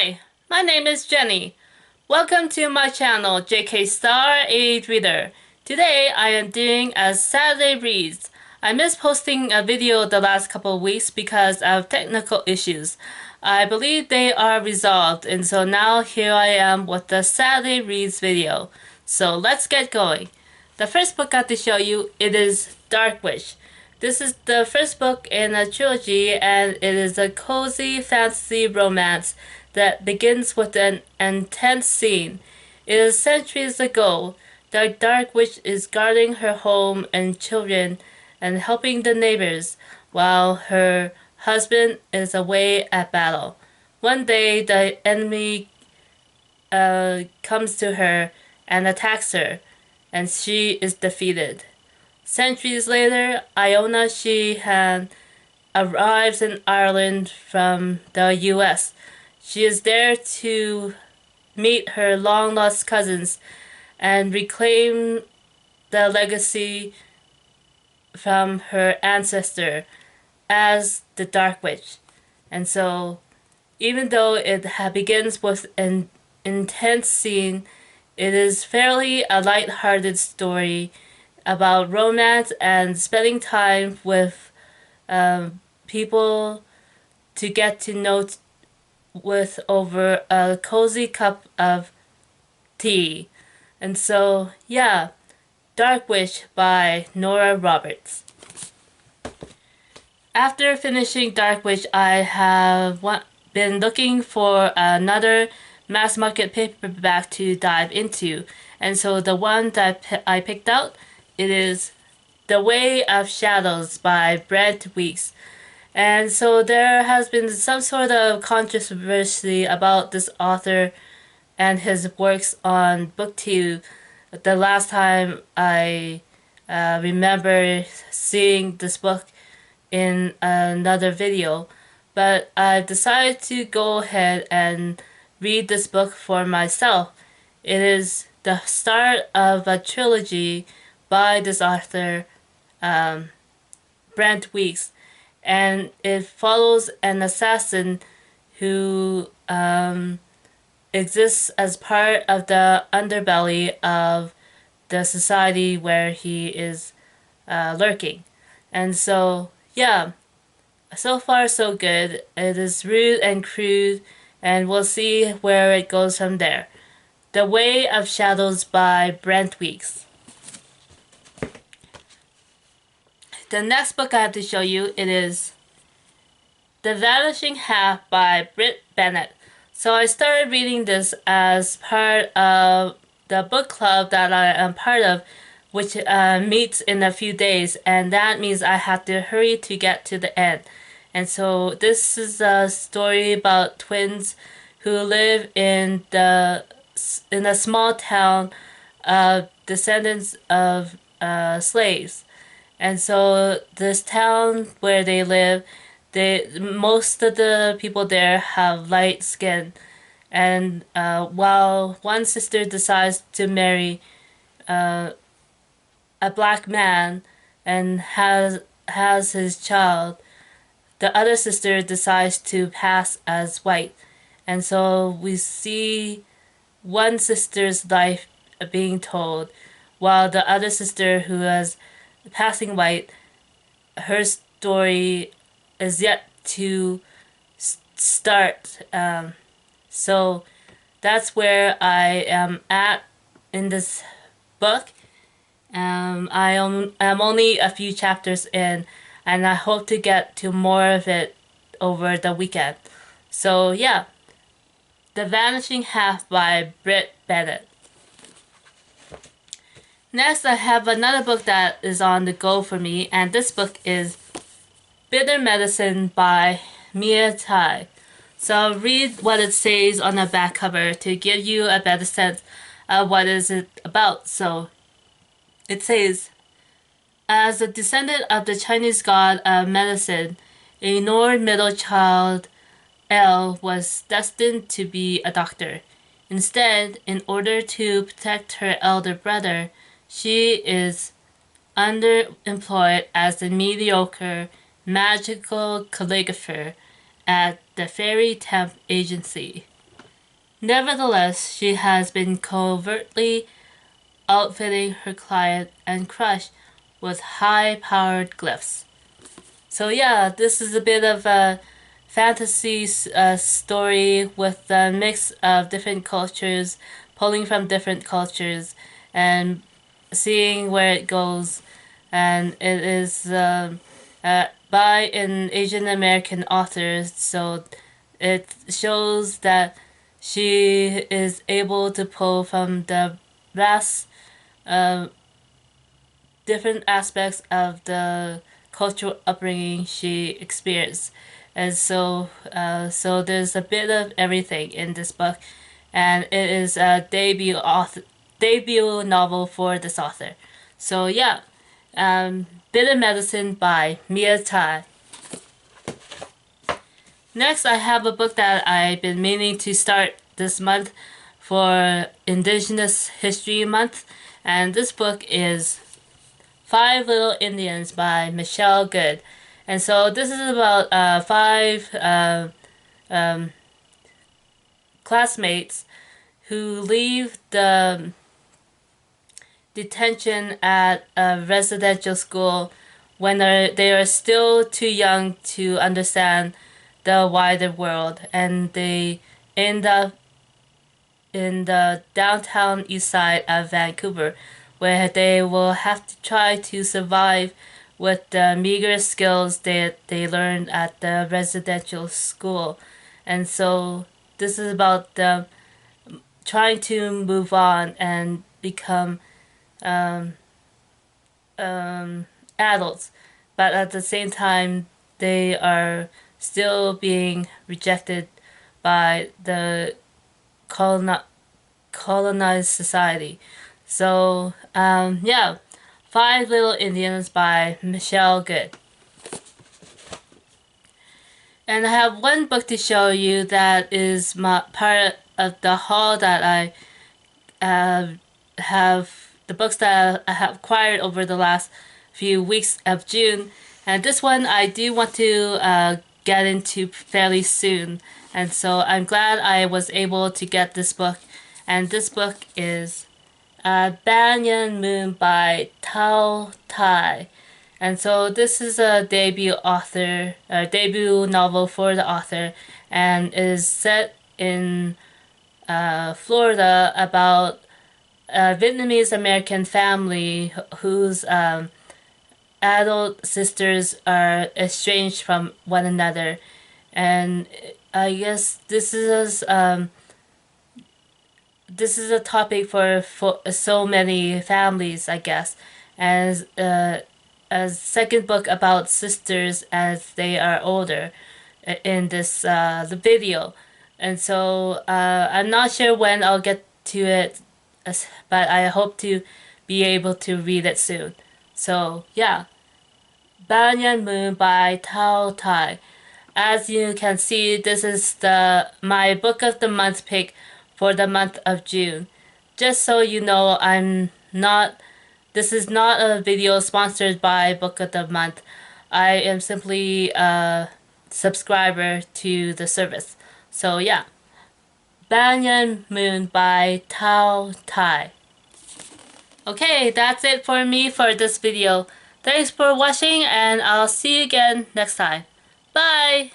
Hi, my name is Jenny. Welcome to my channel, JK Star Age Reader. Today I am doing a Saturday Reads. I missed posting a video the last couple of weeks because of technical issues. I believe they are resolved, and so now here I am with the Saturday Reads video. So let's get going. The first book I have to show you, it is Dark Witch. This is the first book in a trilogy, and it is a cozy fantasy romance that begins with an intense scene. It is centuries ago. The Dark Witch is guarding her home and children and helping the neighbors while her husband is away at battle. One day, the enemy comes to her and attacks her, and she is defeated. Centuries later, Iona Sheehan arrives in Ireland from the US. She is there to meet her long-lost cousins and reclaim the legacy from her ancestor as the Dark Witch. And so, even though it begins with an intense scene, it is fairly a light-hearted story about romance and spending time with people to get to know with over a cozy cup of tea. And so, yeah, Dark Witch by Nora Roberts. After finishing Dark Witch, I have been looking for another mass market paperback to dive into. And so the one that I picked out, it is The Way of Shadows by Brent Weeks. And so there has been some sort of controversy about this author and his works on BookTube. The last time I remember seeing this book in another video, but I decided to go ahead and read this book for myself. It is the start of a trilogy by this author, Brent Weeks, and it follows an assassin who exists as part of the underbelly of the society where he is lurking. And so, yeah, so far so good. It is rude and crude, and we'll see where it goes from there. The Way of Shadows by Brent Weeks. The next book I have to show you, it is The Vanishing Half by Britt Bennett. So I started reading this as part of the book club that I am part of, which meets in a few days, and that means I have to hurry to get to the end. And so this is a story about twins who live in a small town of descendants of slaves. And so this town where they live, most of the people there have light skin. And while one sister decides to marry a black man and has his child, the other sister decides to pass as white. And so we see one sister's life being told, while the other sister who is passing white, her story is yet to start. So that's where I am at in this book. I am only a few chapters in, and I hope to get to more of it over the weekend. So yeah, The Vanishing Half by Britt Bennett. Next, I have another book that is on the go for me, and this book is Bitter Medicine by Mia Tai. So I'll read what it says on the back cover to give you a better sense of what is it about. So it says, as a descendant of the Chinese god of medicine, a ignored middle child, Elle was destined to be a doctor. Instead, in order to protect her elder brother, she is underemployed as a mediocre magical calligrapher at the Fairy Temp Agency. Nevertheless, she has been covertly outfitting her client and crush with high-powered glyphs. So yeah, this is a bit of a fantasy story with a mix of different cultures, pulling from different cultures, and seeing where it goes. And it is by an Asian American author, so it shows that she is able to pull from the vast uh, different aspects of the cultural upbringing she experienced. And so there's a bit of everything in this book, and it is a debut novel for this author. So yeah, Bitter Medicine by Mia Tai. Next, I have a book that I've been meaning to start this month for Indigenous History Month, and this book is Five Little Indians by Michelle Good. And so this is about five classmates who leave the detention at a residential school when they are still too young to understand the wider world, and they end up in the downtown east side of Vancouver, where they will have to try to survive with the meager skills that they learned at the residential school. And so this is about them trying to move on and become um, adults, but at the same time, they are still being rejected by the coloni- colonized society. So, yeah, Five Little Indians by Michelle Good. And I have one book to show you that is my part of the haul that I have the books that I have acquired over the last few weeks of June. And this one I do want to get into fairly soon. And so I'm glad I was able to get this book. And this book is Banyan Moon by Tao Tai. And so this is a debut novel for the author, and is set in Florida about a Vietnamese American family whose adult sisters are estranged from one another. And I guess this is a topic for so many families, I guess, as a second book about sisters as they are older in this the video. And so I'm not sure when I'll get to it, but I hope to be able to read it soon. So yeah, Banyan Moon by Tao Tai. As you can see, this is my book of the month pick for the month of June. Just so you know, this is not a video sponsored by Book of the Month. I am simply a subscriber to the service. So yeah, Banyan Moon by Tao Tai. Okay, that's it for me for this video. Thanks for watching, and I'll see you again next time. Bye!